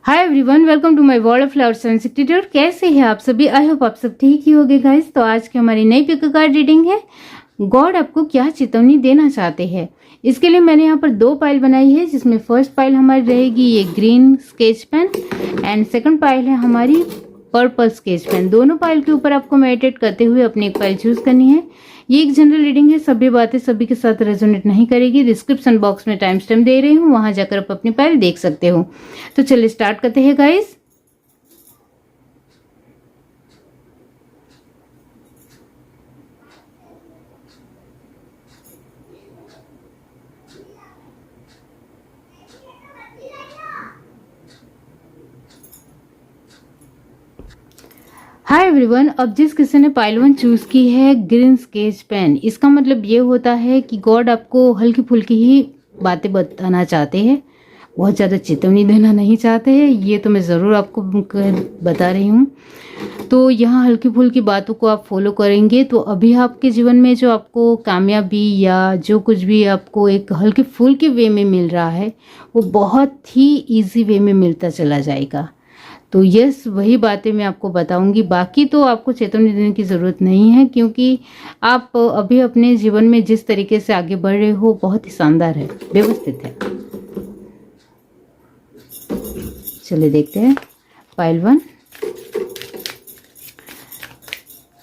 Hi everyone, welcome to my world of flowers and tutorial. कैसे हैं आप सभी? आई होप आप सब ठीक ही होंगे गाइस। तो आज की हमारी नई पिक कार्ड रीडिंग है। गॉड आपको क्या चेतावनी देना चाहते हैं, इसके लिए मैंने यहाँ पर दो पाइल बनाई है, जिसमें फर्स्ट पाइल हमारी रहेगी ये green sketch pen and second pile है हमारी पर्पल स्केच पेन। दोनों पाइल के ऊपर आपको मेडिटेट करते हुए अपनी एक पाइल चूज करनी है। ये एक जनरल रीडिंग है, सभी बातें सभी के साथ रेजोनेट नहीं करेगी। डिस्क्रिप्शन बॉक्स में टाइम स्टैम्प दे रही हूँ, वहां जाकर आप अपनी पाइल देख सकते हो। तो चलिए स्टार्ट करते हैं गाइस। हाय एवरीवन, अब जिस किसी ने पाइल वन चूज की है ग्रीन स्केच पेन, इसका मतलब ये होता है कि गॉड आपको हल्की फुल्की ही बातें बताना चाहते हैं, बहुत ज़्यादा चेतावनी देना नहीं चाहते हैं। ये तो मैं ज़रूर आपको बता रही हूँ। तो यहाँ हल्की फुल्की बातों को आप फॉलो करेंगे तो अभी आपके जीवन में जो आपको कामयाबी या जो कुछ भी आपको एक हल्की फुल्की वे में मिल रहा है, वो बहुत ही ईजी वे में मिलता चला जाएगा। तो यस, वही बातें मैं आपको बताऊंगी। बाकी तो आपको चेतावनी देने की ज़रूरत नहीं है, क्योंकि आप अभी अपने जीवन में जिस तरीके से आगे बढ़ रहे हो बहुत ही शानदार है, व्यवस्थित है। चलिए देखते हैं पाइल वन।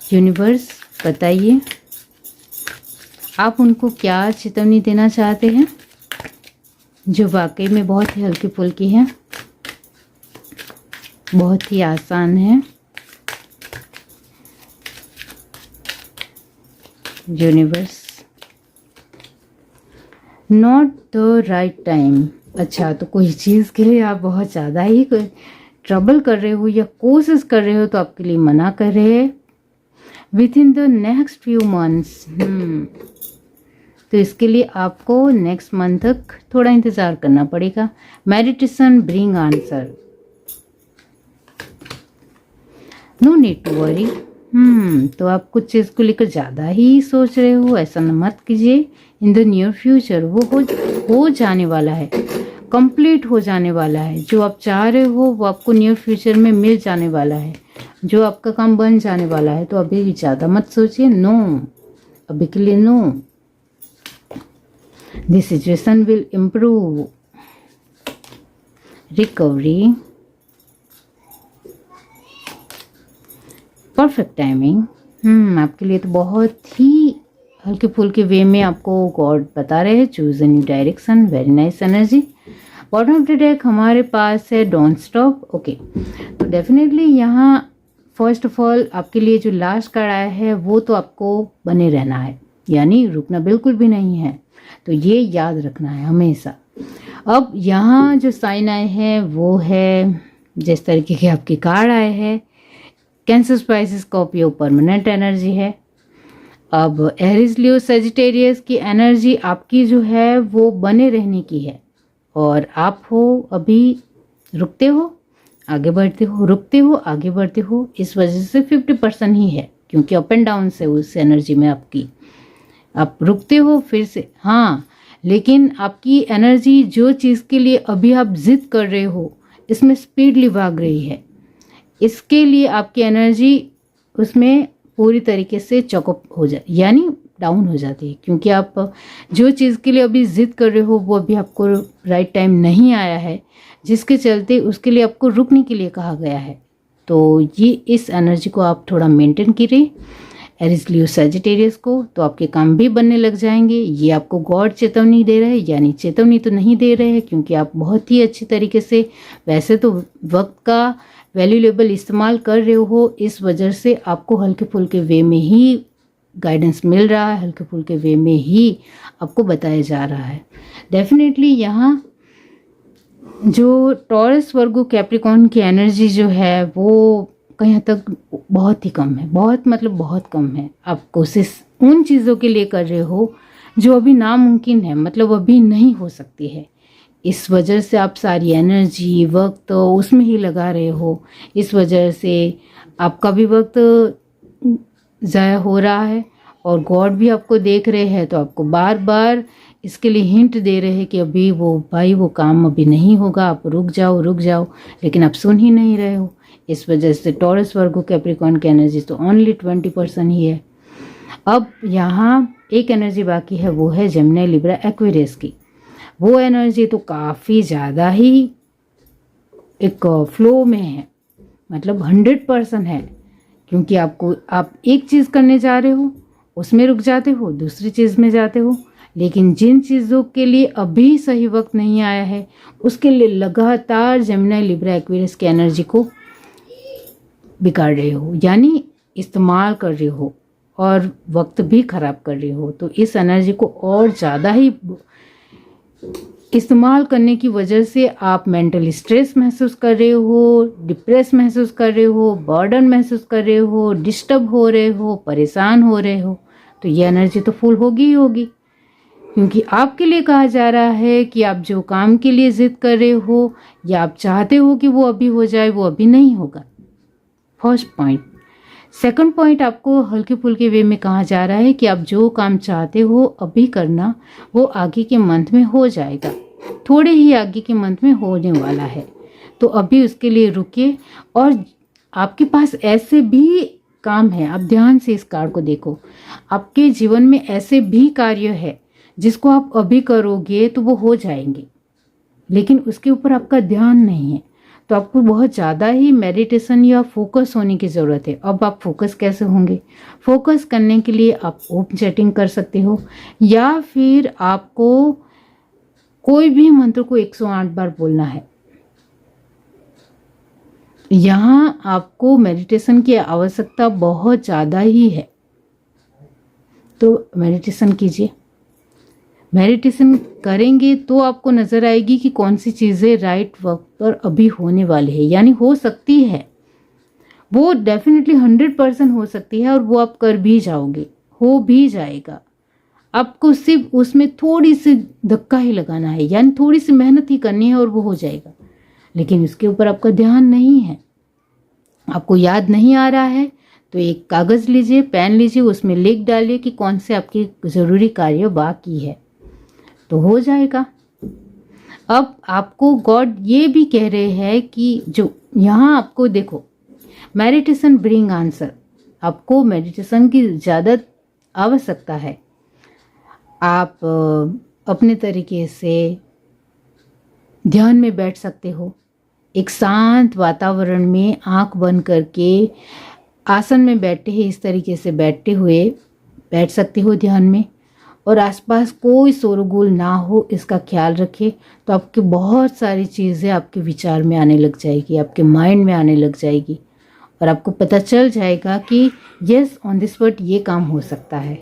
यूनिवर्स बताइए आप उनको क्या चेतावनी देना चाहते हैं, जो वाकई में बहुत ही हल्की फुल्की है, बहुत ही आसान है। Universe, not the right time. अच्छा, तो कोई चीज़ के लिए आप बहुत ज़्यादा ही ट्रबल कर रहे हो या कोशिश कर रहे हो, तो आपके लिए मना कर रहे हैं with in the next few months. तो इसके लिए आपको नेक्स्ट मंथ तक थोड़ा इंतज़ार करना पड़ेगा। Meditation bring answer, no need to worry. तो आप कुछ चीज़ को लेकर ज़्यादा ही सोच रहे हो, ऐसा न मत कीजिए। इन द नियर फ्यूचर वो हो जाने वाला है, कंप्लीट हो जाने वाला है। जो आप चाह रहे हो वो आपको नियर फ्यूचर में मिल जाने वाला है, जो आपका काम बन जाने वाला है। तो अभी ज़्यादा मत सोचिए, नो, अभी के लिए no. This situation will improve, recovery, perfect timing. आपके लिए तो बहुत ही हल्के फुल्के वे में आपको गॉड बता रहे हैं, choose a new direction, very nice energy. Bottom of the deck हमारे पास है डोंट स्टॉप। ओके, तो डेफिनेटली यहाँ फर्स्ट ऑफ ऑल आपके लिए जो लास्ट कार्ड आया है वो तो आपको बने रहना है, यानी रुकना बिल्कुल भी नहीं है। तो ये याद रखना है हमेशा। अब यहाँ जो साइन आए हैं वो है, जिस तरीके के आपके कार्ड आए हैं, कैंसर स्पाइसेस का उपयोग परमानेंट एनर्जी है। अब एरिस लियो सेजिटेरियस की एनर्जी आपकी जो है वो बने रहने की है, और आप हो अभी रुकते हो आगे बढ़ते हो, रुकते हो आगे बढ़ते हो। इस वजह से 50% ही है, क्योंकि अप एंड डाउन से उस एनर्जी में आपकी, आप रुकते हो फिर से, हाँ, लेकिन आपकी एनर्जी जो चीज़ के लिए अभी आप जिद कर रहे हो इसमें स्पीडली भाग रही है। इसके लिए आपकी एनर्जी उसमें पूरी तरीके से चॉकअप हो जाए, यानी डाउन हो जाती है, क्योंकि आप जो चीज़ के लिए अभी जिद कर रहे हो वो अभी आपको राइट टाइम नहीं आया है, जिसके चलते उसके लिए आपको रुकने के लिए कहा गया है। तो ये इस एनर्जी को आप थोड़ा मेंटेन कीजिए, एरिस लियो सैजिटेरियस को, तो आपके काम भी बनने लग जाएंगे। ये आपको गॉड चेतावनी दे रहे हैं, यानी चेतावनी तो नहीं दे रहे हैं, क्योंकि आप बहुत ही अच्छी तरीके से वैसे तो वक्त का वैल्यूएबल इस्तेमाल कर रहे हो। इस वजह से आपको हल्के फुल्के वे में ही गाइडेंस मिल रहा है, हल्के फुल्के वे में ही आपको बताया जा रहा है। डेफिनेटली यहाँ जो टॉरस वर्गो कैप्रिकॉर्न की एनर्जी जो है वो कहीं हद तक बहुत ही कम है, बहुत मतलब बहुत कम है। आप कोशिश उन चीज़ों के लिए कर रहे हो जो अभी नामुमकिन है, मतलब अभी नहीं हो सकती है। इस वजह से आप सारी एनर्जी वक्त तो उसमें ही लगा रहे हो। इस वजह से आपका भी वक्त ज़ाया हो रहा है, और गॉड भी आपको देख रहे हैं, तो आपको बार बार इसके लिए हिंट दे रहे हैं कि अभी वो काम अभी नहीं होगा, आप रुक जाओ, लेकिन आप सुन ही नहीं रहे हो। इस वजह से टॉरस, वर्गो, कैप्रिकॉर्न की एनर्जी तो ओनली 20% ही है। अब यहाँ एक एनर्जी बाकी है, वो है जेमिनी, लिब्रा, एक्वेरियस की। वो एनर्जी तो काफ़ी ज़्यादा ही एक फ्लो में है, मतलब 100% है, क्योंकि आप एक चीज़ करने जा रहे हो, उसमें रुक जाते हो, दूसरी चीज़ में जाते हो, लेकिन जिन चीज़ों के लिए अभी सही वक्त नहीं आया है उसके लिए लगातार जेमिनी, लिब्रा, एक्वेरियस की एनर्जी को बिगाड़ रहे हो, यानी इस्तेमाल कर रहे हो और वक्त भी ख़राब कर रहे हो। तो इस एनर्जी को और ज़्यादा ही इस्तेमाल करने की वजह से आप मेंटली स्ट्रेस महसूस कर रहे हो, डिप्रेस महसूस कर रहे हो, बर्डन महसूस कर रहे हो, डिस्टर्ब हो रहे हो, परेशान हो रहे हो। तो ये एनर्जी तो फुल होगी ही होगी, क्योंकि आपके लिए कहा जा रहा है कि आप जो काम के लिए जिद कर रहे हो या आप चाहते हो कि वो अभी हो जाए, वो अभी नहीं होगा। First point. सेकंड पॉइंट, आपको हल्के फुल्के वे में कहा जा रहा है कि आप जो काम चाहते हो अभी करना, वो आगे के मंथ में हो जाएगा, थोड़े ही आगे के मंथ में होने वाला है। तो अभी उसके लिए रुकिए। और आपके पास ऐसे भी काम है, आप ध्यान से इस कार्ड को देखो, आपके जीवन में ऐसे भी कार्य है जिसको आप अभी करोगे तो वो हो जाएंगे, लेकिन उसके ऊपर आपका ध्यान नहीं है। तो आपको बहुत ज़्यादा ही मेडिटेशन या फोकस होने की ज़रूरत है। अब आप फोकस कैसे होंगे? फोकस करने के लिए आप ओम चैटिंग कर सकते हो, या फिर आपको कोई भी मंत्र को 108 बार बोलना है। यहाँ आपको मेडिटेशन की आवश्यकता बहुत ज़्यादा ही है, तो मेडिटेशन कीजिए। मेडिटेशन करेंगे तो आपको नज़र आएगी कि कौन सी चीज़ें राइट वक्त पर अभी होने वाली है, यानी हो सकती है, वो डेफिनेटली 100% हो सकती है और वो आप कर भी जाओगे, हो भी जाएगा। आपको सिर्फ उसमें थोड़ी सी धक्का ही लगाना है, यानी थोड़ी सी मेहनत ही करनी है और वो हो जाएगा, लेकिन उसके ऊपर आपका ध्यान नहीं है, आपको याद नहीं आ रहा है। तो एक कागज़ लीजिए, पेन लीजिए, उसमें लिख डालिए कि कौन से आपकी ज़रूरी कार्य बाकी है, तो हो जाएगा। अब आपको गॉड ये भी कह रहे हैं कि जो यहाँ आपको देखो, मेडिटेशन ब्रिंग आंसर, आपको मेडिटेशन की ज़्यादा आवश्यकता है। आप अपने तरीके से ध्यान में बैठ सकते हो, एक शांत वातावरण में आंख बंद करके आसन में बैठे हैं, इस तरीके से बैठते हुए बैठ सकते हो ध्यान में, और आसपास कोई शोरगुल ना हो इसका ख्याल रखें। तो आपकी बहुत सारी चीज़ें आपके विचार में आने लग जाएगी, आपके माइंड में आने लग जाएगी, और आपको पता चल जाएगा कि यस ऑन दिस स्पॉट ये काम हो सकता है।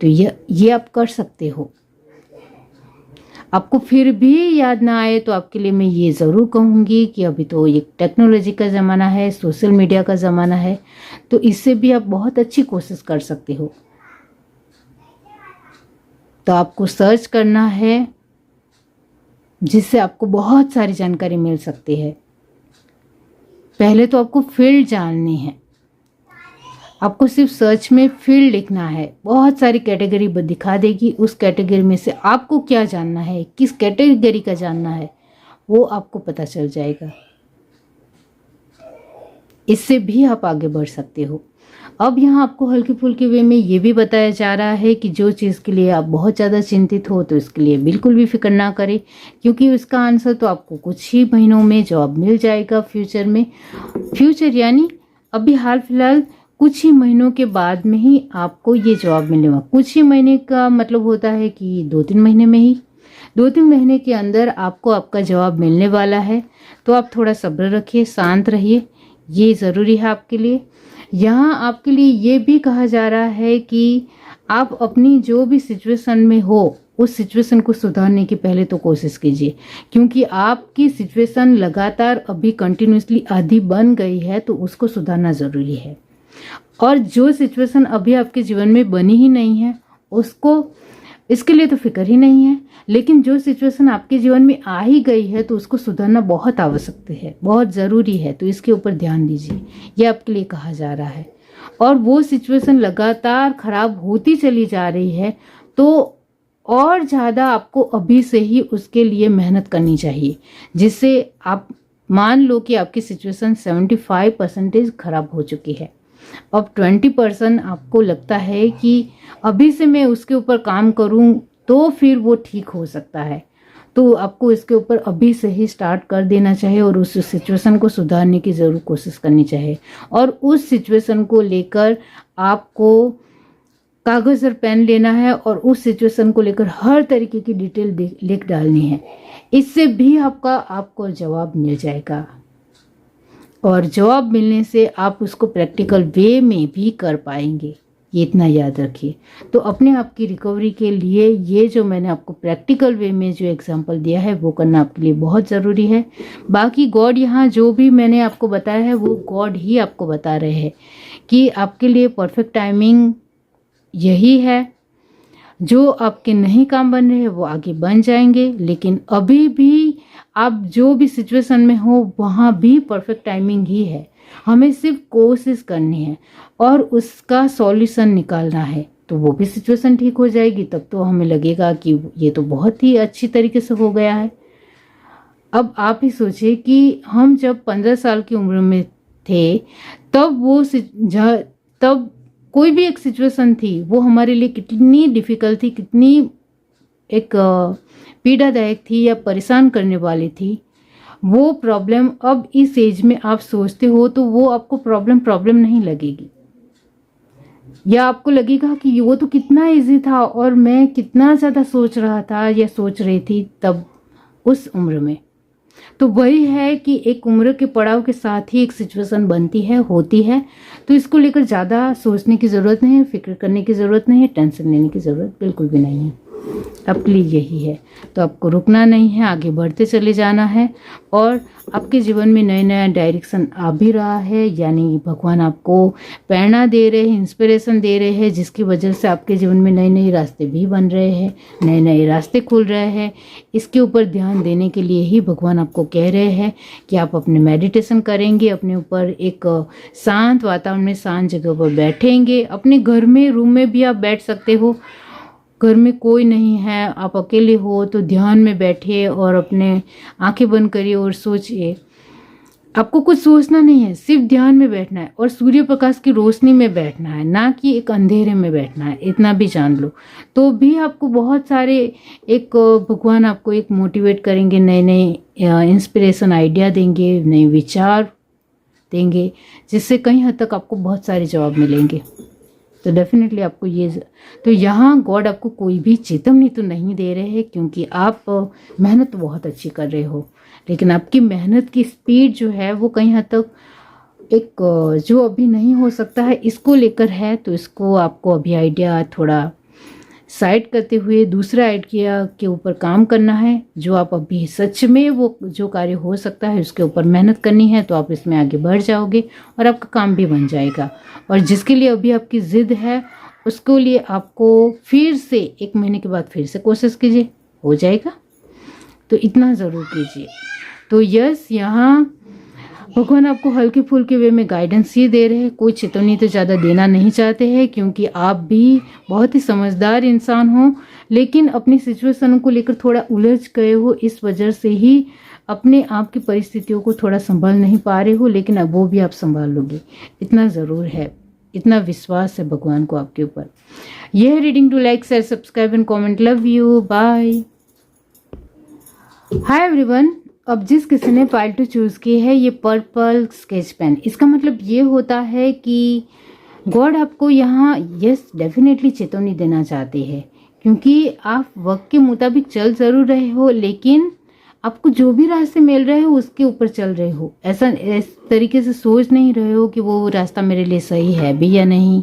तो ये आप कर सकते हो। आपको फिर भी याद ना आए तो आपके लिए मैं ये ज़रूर कहूँगी कि अभी तो एक टेक्नोलॉजी का ज़माना है, सोशल मीडिया का ज़माना है, तो इससे भी आप बहुत अच्छी कोशिश कर सकते हो। तो आपको सर्च करना है, जिससे आपको बहुत सारी जानकारी मिल सकती है। पहले तो आपको फील्ड जाननी है, आपको सिर्फ सर्च में फील्ड लिखना है, बहुत सारी कैटेगरी दिखा देगी, उस कैटेगरी में से आपको क्या जानना है, किस कैटेगरी का जानना है, वो आपको पता चल जाएगा। इससे भी आप आगे बढ़ सकते हो। अब यहाँ आपको हल्के फुल्के वे में ये भी बताया जा रहा है कि जो चीज़ के लिए आप बहुत ज़्यादा चिंतित हो तो इसके लिए बिल्कुल भी फिक्र ना करें, क्योंकि उसका आंसर तो आपको कुछ ही महीनों में जवाब मिल जाएगा। फ्यूचर में, फ्यूचर यानी अभी हाल फिलहाल कुछ ही महीनों के बाद में ही आपको ये जवाब मिलने वाला। कुछ ही महीने का मतलब होता है कि 2-3 महीने में ही, 2-3 महीने के अंदर आपको आपका जवाब मिलने वाला है। तो आप थोड़ा सब्र रखिए, शांत रहिए, ये ज़रूरी है आपके लिए। यहाँ आपके लिए ये भी कहा जा रहा है कि आप अपनी जो भी सिचुएशन में हो, उस सिचुएशन को सुधारने की पहले तो कोशिश कीजिए, क्योंकि आपकी सिचुएशन लगातार अभी कंटिन्यूसली आधी बन गई है, तो उसको सुधारना ज़रूरी है। और जो सिचुएशन अभी आपके जीवन में बनी ही नहीं है, उसको, इसके लिए तो फिक्र ही नहीं है, लेकिन जो सिचुएशन आपके जीवन में आ ही गई है तो उसको सुधारना बहुत आवश्यक है, बहुत ज़रूरी है। तो इसके ऊपर ध्यान दीजिए, ये आपके लिए कहा जा रहा है। और वो सिचुएशन लगातार ख़राब होती चली जा रही है, तो और ज़्यादा आपको अभी से ही उसके लिए मेहनत करनी चाहिए, जिससे आप मान लो कि आपकी सिचुएशन 75% खराब हो चुकी है, अब 20% आपको लगता है कि अभी से मैं उसके ऊपर काम करूं तो फिर वो ठीक हो सकता है, तो आपको इसके ऊपर अभी से ही स्टार्ट कर देना चाहिए और उस सिचुएशन को सुधारने की ज़रूर कोशिश करनी चाहिए। और उस सिचुएशन को लेकर आपको कागज़ और पेन लेना है और उस सिचुएशन को लेकर हर तरीके की डिटेल लिख डालनी है। इससे भी आपको जवाब मिल जाएगा, और जवाब मिलने से आप उसको प्रैक्टिकल वे में भी कर पाएंगे, ये इतना याद रखिए। तो अपने आप की रिकवरी के लिए ये जो मैंने आपको प्रैक्टिकल वे में जो एग्जांपल दिया है वो करना आपके लिए बहुत ज़रूरी है। बाकी गॉड यहाँ जो भी मैंने आपको बताया है वो गॉड ही आपको बता रहे हैं कि आपके लिए परफेक्ट टाइमिंग यही है। जो आपके नहीं काम बन रहे हैं वो आगे बन जाएंगे, लेकिन अभी भी आप जो भी सिचुएशन में हो वहाँ भी परफेक्ट टाइमिंग ही है। हमें सिर्फ कोशिश करनी है और उसका सॉल्यूशन निकालना है, तो वो भी सिचुएशन ठीक हो जाएगी। तब तो हमें लगेगा कि ये तो बहुत ही अच्छी तरीके से हो गया है। अब आप ही सोचिए कि हम जब 15 साल की उम्र में थे तब कोई भी एक सिचुएशन थी वो हमारे लिए कितनी डिफ़िकल्ट थी, कितनी एक पीड़ादायक थी या परेशान करने वाली थी। वो प्रॉब्लम अब इस एज में आप सोचते हो तो वो आपको प्रॉब्लम नहीं लगेगी, या आपको लगेगा कि वो तो कितना इजी था और मैं कितना ज़्यादा सोच रहा था या सोच रही थी तब उस उम्र में। तो वही है कि एक उम्र के पड़ाव के साथ ही एक सिचुएशन बनती है, होती है। तो इसको लेकर ज़्यादा सोचने की ज़रूरत नहीं है, फिक्र करने की ज़रूरत नहीं है, टेंशन लेने की ज़रूरत बिल्कुल भी नहीं है। आपके लिए यही है, तो आपको रुकना नहीं है, आगे बढ़ते चले जाना है। और आपके जीवन में नया डायरेक्शन आ भी रहा है, यानी भगवान आपको प्रेरणा दे रहे हैं, इंस्पिरेशन दे रहे हैं, जिसकी वजह से आपके जीवन में नए रास्ते भी बन रहे हैं, नए रास्ते खुल रहे हैं। इसके ऊपर ध्यान देने के लिए ही भगवान आपको कह रहे हैं कि आप अपने मेडिटेशन करेंगे, अपने ऊपर एक शांत वातावरण में शांत जगह पर बैठेंगे। अपने घर में रूम में भी आप बैठ सकते हो, घर में कोई नहीं है, आप अकेले हो तो ध्यान में बैठिए और अपने आंखें बंद करिए और सोचिए। आपको कुछ सोचना नहीं है, सिर्फ ध्यान में बैठना है और सूर्य प्रकाश की रोशनी में बैठना है, ना कि एक अंधेरे में बैठना है। इतना भी जान लो, तो भी आपको बहुत सारे एक भगवान आपको एक मोटिवेट करेंगे, नए इंस्पिरेशन आइडिया देंगे, नए विचार देंगे, जिससे कहीं हद तक आपको बहुत सारे जवाब मिलेंगे। तो डेफिनेटली आपको तो यहाँ गॉड आपको कोई भी चेतावनी तो नहीं दे रहे हैं, क्योंकि आप मेहनत बहुत अच्छी कर रहे हो, लेकिन आपकी मेहनत की स्पीड जो है वो कहीं हद तक एक जो अभी नहीं हो सकता है इसको लेकर है। तो इसको आपको अभी आइडिया थोड़ा साइड करते हुए दूसरा आइडिया के ऊपर काम करना है। जो आप अभी सच में वो जो कार्य हो सकता है उसके ऊपर मेहनत करनी है, तो आप इसमें आगे बढ़ जाओगे और आपका काम भी बन जाएगा। और जिसके लिए अभी आपकी ज़िद है उसको लिए आपको फिर से 1 महीने के बाद फिर से कोशिश कीजिए, हो जाएगा। तो इतना ज़रूर कीजिए। तो यस, यहाँ भगवान आपको हल्के फुल्के वे में गाइडेंस ही दे रहे हैं, कोई चेतावनी तो ज़्यादा देना नहीं चाहते हैं, क्योंकि आप भी बहुत ही समझदार इंसान हो, लेकिन अपनी सिचुएशन को लेकर थोड़ा उलझ गए हो। इस वजह से ही अपने आप की परिस्थितियों को थोड़ा संभाल नहीं पा रहे हो, लेकिन अब वो भी आप संभाल लोगे, इतना ज़रूर है, इतना विश्वास है भगवान को आपके ऊपर। यह reading to like share subscribe and comment. Love you, bye. Hi everyone, अब जिस किसी ने पाइल टू चूज़ की है ये पर्पल स्केच पेन, इसका मतलब ये होता है कि गॉड आपको यहाँ यस डेफिनेटली चेतावनी देना चाहते हैं, क्योंकि आप वक्त के मुताबिक चल ज़रूर रहे हो, लेकिन आपको जो भी रास्ते मिल रहे हो उसके ऊपर चल रहे हो। ऐसा इस तरीके से सोच नहीं रहे हो कि वो रास्ता मेरे लिए सही है भी या नहीं,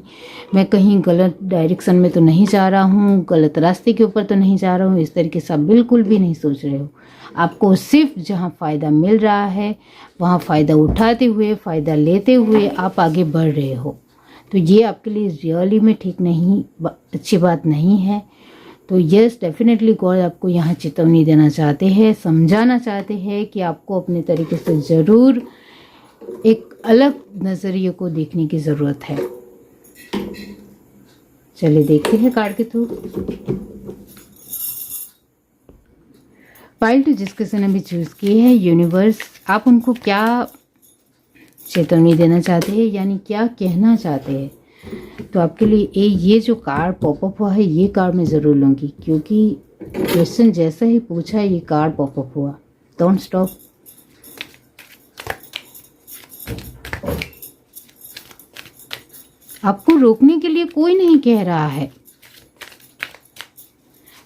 मैं कहीं गलत डायरेक्शन में तो नहीं जा रहा हूँ, गलत रास्ते के ऊपर तो नहीं जा रहा हूँ। इस तरीके से आप बिल्कुल भी नहीं सोच रहे हो। आपको सिर्फ जहाँ फ़ायदा मिल रहा है वहाँ फ़ायदा उठाते हुए, फ़ायदा लेते हुए आप आगे बढ़ रहे हो। तो ये आपके लिए रियली में ठीक नहीं, अच्छी बात नहीं है। तो यस डेफिनेटली गॉड आपको यहाँ चेतावनी देना चाहते हैं, समझाना चाहते हैं कि आपको अपने तरीके से ज़रूर एक अलग नज़रिए को देखने की ज़रूरत है। चलिए देखते हैं कार्ड के थ्रू। पाइल टू जिस किसी ने भी चूज़ की है, यूनिवर्स आप उनको क्या चेतावनी देना चाहते हैं, यानी क्या कहना चाहते हैं। तो आपके लिए ये जो कार्ड पॉपअप हुआ है, ये कार्ड मैं ज़रूर लूँगी, क्योंकि क्वेश्चन जैसा ही पूछा ये कार्ड पॉपअप हुआ। Don't stop. आपको रोकने के लिए कोई नहीं कह रहा है,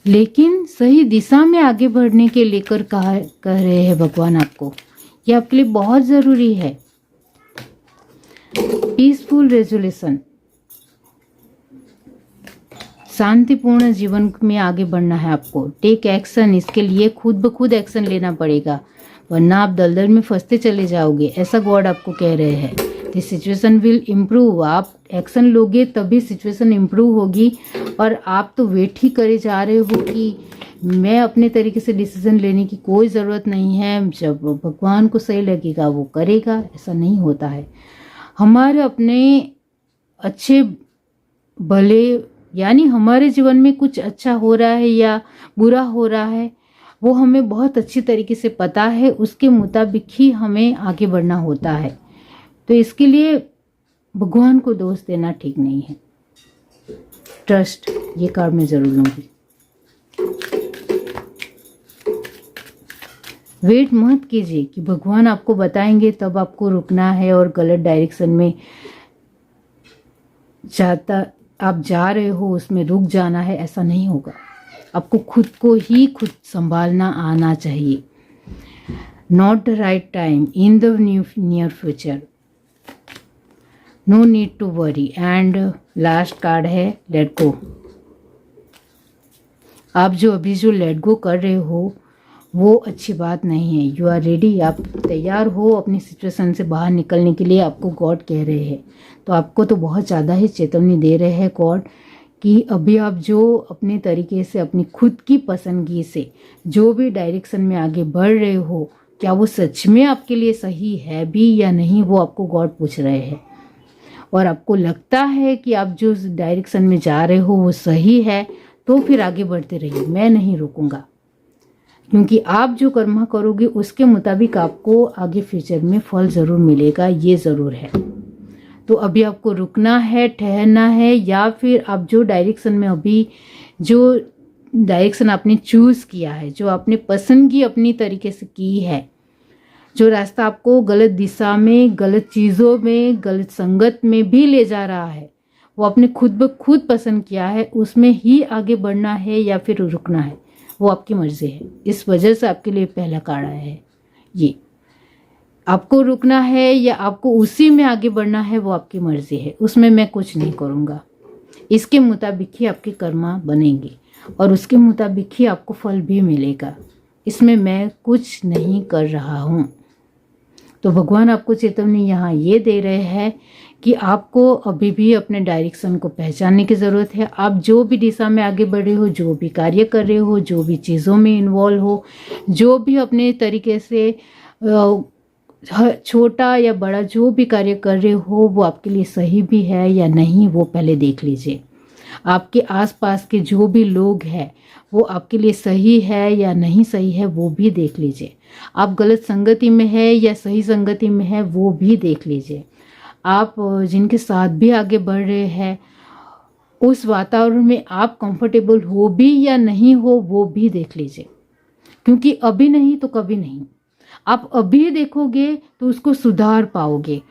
लेकिन सही दिशा में आगे बढ़ने के लेकर कह रहे हैं भगवान आपको। ये आपके लिए बहुत ज़रूरी है। पीसफुल रेजोल्यूशन, शांतिपूर्ण जीवन में आगे बढ़ना है आपको। टेक एक्शन, इसके लिए खुद ब खुद एक्शन लेना पड़ेगा, वरना आप दलदल में फंसते चले जाओगे, ऐसा गॉड आपको कह रहे हैं। दिस सिचुएशन विल इम्प्रूव, आप एक्शन लोगे तभी सिचुएशन इम्प्रूव होगी। और आप तो वेट ही करे जा रहे हो कि मैं अपने तरीके से डिसीजन लेने की कोई ज़रूरत नहीं है, जब भगवान को सही लगेगा वो करेगा। ऐसा नहीं होता है। हमारे अपने अच्छे भले, यानी हमारे जीवन में कुछ अच्छा हो रहा है या बुरा हो रहा है, वो हमें बहुत अच्छी तरीके से पता है, उसके मुताबिक ही हमें आगे बढ़ना होता है। तो इसके लिए भगवान को दोष देना ठीक नहीं है। ट्रस्ट, ये कार्ड मैं जरूर लूंगी। वेट मत कीजिए कि भगवान आपको बताएंगे तब आपको रुकना है और गलत डायरेक्शन में आप जा रहे हो उसमें रुक जाना है, ऐसा नहीं होगा। आपको खुद को ही खुद संभालना आना चाहिए। Not the right time in the near future, no need to worry. And last card है लेट गो। आप जो अभी लेट गो कर रहे हो वो अच्छी बात नहीं है। यू आर रेडी, आप तैयार हो अपनी सिचुएशन से बाहर निकलने के लिए, आपको गॉड कह रहे हैं। तो आपको तो बहुत ज़्यादा ही चेतावनी दे रहे हैं गॉड कि अभी आप जो अपने तरीके से अपनी खुद की पसंदगी से जो भी डायरेक्शन में आगे बढ़ रहे हो, क्या वो सच में आपके लिए सही है भी या नहीं, वो आपको गॉड पूछ रहे हैं। और आपको लगता है कि आप जो डायरेक्शन में जा रहे हो वो सही है, तो फिर आगे बढ़ते रहिए, मैं नहीं रोकूंगा। क्योंकि आप जो कर्म करोगे उसके मुताबिक आपको आगे फ्यूचर में फल ज़रूर मिलेगा, ये ज़रूर है। तो अभी आपको रुकना है, ठहरना है, या फिर आप जो डायरेक्शन में अभी जो डायरेक्शन आपने चूज़ किया है, जो आपने पसंद की अपनी तरीके से की है, जो रास्ता आपको गलत दिशा में, गलत चीज़ों में, गलत संगत में भी ले जा रहा है, वो आपने खुद ब खुद पसंद किया है, उसमें ही आगे बढ़ना है या फिर रुकना है, वो आपकी मर्जी है। इस वजह से आपके लिए पहला कार्ड आया है। ये आपको रुकना है या आपको उसी में आगे बढ़ना है, वो आपकी मर्जी है, उसमें मैं कुछ नहीं करूँगा। इसके मुताबिक ही आपके कर्मा बनेंगे और उसके मुताबिक ही आपको फल भी मिलेगा, इसमें मैं कुछ नहीं कर रहा हूँ। तो भगवान आपको चेतावनी यहाँ ये दे रहे हैं कि आपको अभी भी अपने डायरेक्शन को पहचानने की ज़रूरत है। आप जो भी दिशा में आगे बढ़ रहे हो, जो भी कार्य कर रहे हो, जो भी चीज़ों में इन्वॉल्व हो, जो भी अपने तरीके से छोटा या बड़ा जो भी कार्य कर रहे हो, वो आपके लिए सही भी है या नहीं, वो पहले देख लीजिए। आपके आसपास के जो भी लोग हैं वो आपके लिए सही है या नहीं सही है, वो भी देख लीजिए। आप गलत संगति में है या सही संगति में है, वो भी देख लीजिए। आप जिनके साथ भी आगे बढ़ रहे हैं उस वातावरण में आप कंफर्टेबल हो भी या नहीं हो, वो भी देख लीजिए। क्योंकि अभी नहीं तो कभी नहीं, आप अभी देखोगे तो उसको सुधार पाओगे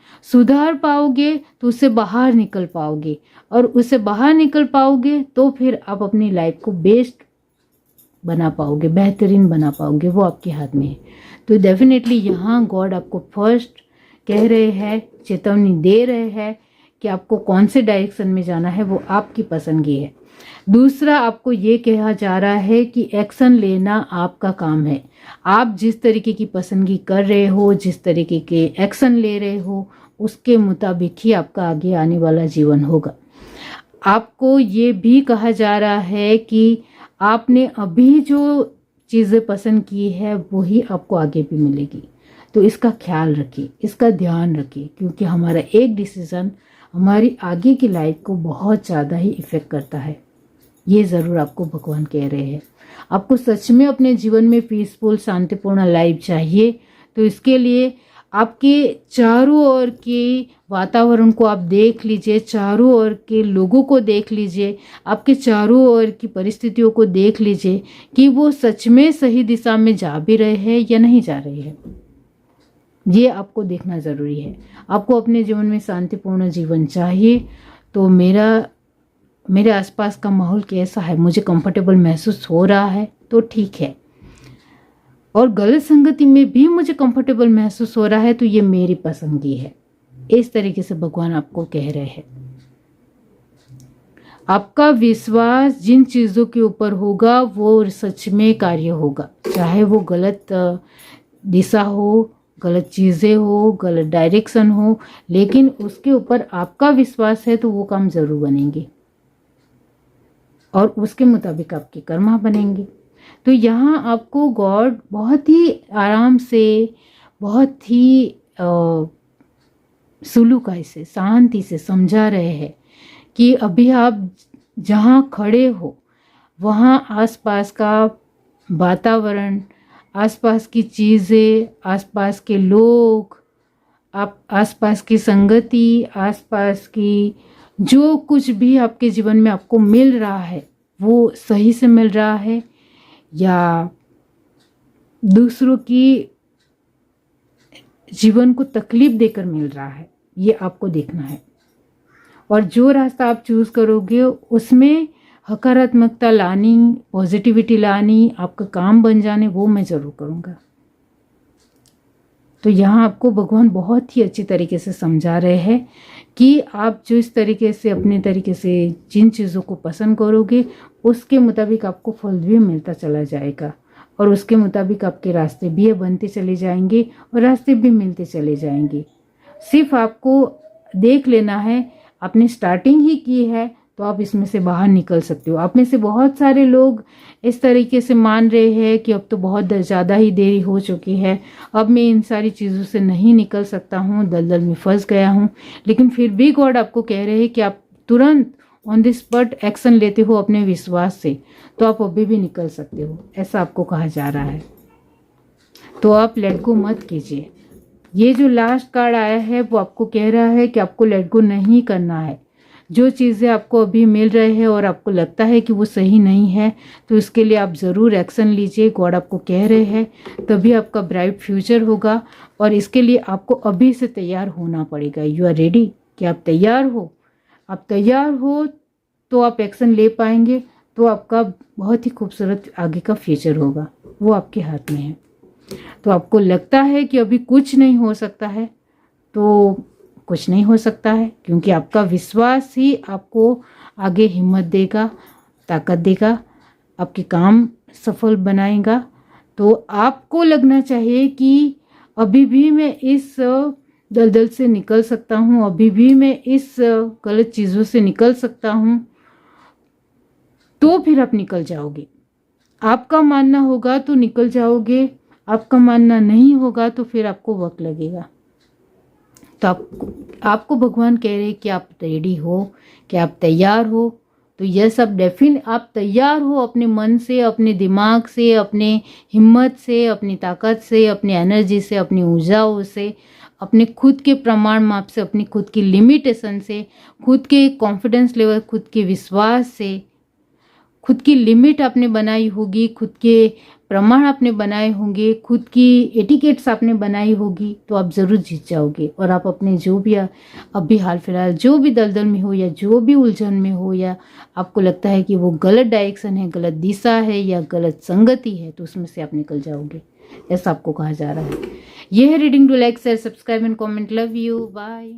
तो उससे बाहर निकल पाओगे, और उससे बाहर निकल पाओगे तो फिर आप अपनी लाइफ को बेस्ट बना पाओगे, बेहतरीन बना पाओगे, वो आपके हाथ में है। तो डेफिनेटली यहाँ गॉड आपको फर्स्ट कह रहे हैं, चेतावनी दे रहे हैं कि आपको कौन से डायरेक्शन में जाना है, वो आपकी पसंदगी है। दूसरा, आपको ये कहा जा रहा है कि एक्शन लेना आपका काम है। आप जिस तरीके की पसंदगी कर रहे हो, जिस तरीके के एक्शन ले रहे हो, उसके मुताबिक ही आपका आगे आने वाला जीवन होगा। आपको ये भी कहा जा रहा है कि आपने अभी जो चीज़ें पसंद की है वही आपको आगे भी मिलेगी। तो इसका ख्याल रखिए, इसका ध्यान रखिए, क्योंकि हमारा एक डिसीज़न हमारी आगे की लाइफ को बहुत ज़्यादा ही इफ़ेक्ट करता है। ये ज़रूर आपको भगवान कह रहे हैं। आपको सच में अपने जीवन में पीसफुल शांतिपूर्ण लाइफ चाहिए, तो इसके लिए आपके चारों ओर के वातावरण को आप देख लीजिए, चारों ओर के लोगों को देख लीजिए, आपके चारों ओर की परिस्थितियों को देख लीजिए कि वो सच में सही दिशा में जा भी रहे हैं या नहीं जा रहे हैं। ये आपको देखना ज़रूरी है। आपको अपने जीवन में शांतिपूर्ण जीवन चाहिए, तो मेरे आसपास का माहौल कैसा है, मुझे कंफर्टेबल महसूस हो रहा है तो ठीक है, और गलत संगति में भी मुझे कंफर्टेबल महसूस हो रहा है तो ये मेरी पसंदगी है। इस तरीके से भगवान आपको कह रहे हैं। आपका विश्वास जिन चीज़ों के ऊपर होगा वो सच में कार्य होगा, चाहे वो गलत दिशा हो, गलत चीज़ें हो, गलत डायरेक्शन हो, लेकिन उसके ऊपर आपका विश्वास है तो वो काम ज़रूर बनेंगे और उसके मुताबिक आपके कर्म बनेंगे। तो यहाँ आपको गॉड बहुत ही आराम से, बहुत ही सुलूकाई से, शांति से समझा रहे हैं कि अभी आप जहाँ खड़े हो वहाँ आसपास का वातावरण, आसपास की चीज़ें, आसपास के लोग, आप आसपास की संगति, आसपास की जो कुछ भी आपके जीवन में आपको मिल रहा है वो सही से मिल रहा है या दूसरों की जीवन को तकलीफ देकर मिल रहा है, ये आपको देखना है। और जो रास्ता आप चूज़ करोगे उसमें सकारात्मकता लानी, पॉजिटिविटी लानी, आपका काम बन जाने, वो मैं ज़रूर करूँगा। तो यहाँ आपको भगवान बहुत ही अच्छी तरीके से समझा रहे हैं कि आप जो इस तरीके से अपने तरीके से जिन चीज़ों को पसंद करोगे उसके मुताबिक आपको फल भी मिलता चला जाएगा, और उसके मुताबिक आपके रास्ते भी बनते चले जाएंगे और रास्ते भी मिलते चले जाएंगे। सिर्फ आपको देख लेना है, आपने स्टार्टिंग ही की है तो आप इसमें से बाहर निकल सकते हो। आप में से बहुत सारे लोग इस तरीके से मान रहे हैं कि अब तो बहुत ज़्यादा ही देरी हो चुकी है, अब मैं इन सारी चीज़ों से नहीं निकल सकता हूँ, दलदल में फंस गया हूँ। लेकिन फिर भी गॉड आपको कह रहे हैं कि आप तुरंत ऑन द स्पॉट एक्शन लेते हो अपने विश्वास से, तो आप अभी भी निकल सकते हो, ऐसा आपको कहा जा रहा है। तो आप लेट गो मत कीजिए। ये जो लास्ट कार्ड आया है वो आपको कह रहा है कि आपको लेट गो नहीं करना है। जो चीज़ें आपको अभी मिल रहे हैं और आपको लगता है कि वो सही नहीं है, तो इसके लिए आप ज़रूर एक्शन लीजिए। गॉड आपको कह रहे हैं, तभी आपका ब्राइट फ्यूचर होगा, और इसके लिए आपको अभी से तैयार होना पड़ेगा। यू आर रेडी, कि आप तैयार हो। आप तैयार हो तो आप एक्शन ले पाएंगे, तो आपका बहुत ही खूबसूरत आगे का फ्यूचर होगा, वो आपके हाथ में है। तो आपको लगता है कि अभी कुछ नहीं हो सकता है, तो कुछ नहीं हो सकता है, क्योंकि आपका विश्वास ही आपको आगे हिम्मत देगा, ताकत देगा, आपके काम सफल बनाएगा। तो आपको लगना चाहिए कि अभी भी मैं इस दलदल से निकल सकता हूँ, अभी भी मैं इस गलत चीज़ों से निकल सकता हूँ, तो फिर आप निकल जाओगे। आपका मानना होगा तो निकल जाओगे, आपका मानना नहीं होगा तो फिर आपको वक्त लगेगा। तो आपको भगवान कह रहे हैं कि आप रेडी हो, कि आप तैयार हो। तो यह सब आप तैयार हो अपने मन से, अपने दिमाग से, अपने हिम्मत से, अपनी ताकत से, अपनी एनर्जी से, अपनी ऊर्जाओं से, अपने खुद के प्रमाण माप से, अपनी खुद की लिमिटेशन से, खुद के कॉन्फिडेंस लेवल, खुद के विश्वास से, खुद की लिमिट आपने बनाई होगी, खुद के प्रमाण आपने बनाए होंगे, खुद की एटिकेट्स आपने बनाई होगी, तो आप ज़रूर जीत जाओगे। और आप अपने जो भी अभी हाल फिलहाल जो भी दलदल में हो या जो भी उलझन में हो, या आपको लगता है कि वो गलत डायरेक्शन है, गलत दिशा है या गलत संगति है, तो उसमें से आप निकल जाओगे, ऐसा आपको कहा जा रहा है। यह है reading. Do like, share, subscribe and comment. Love you, bye.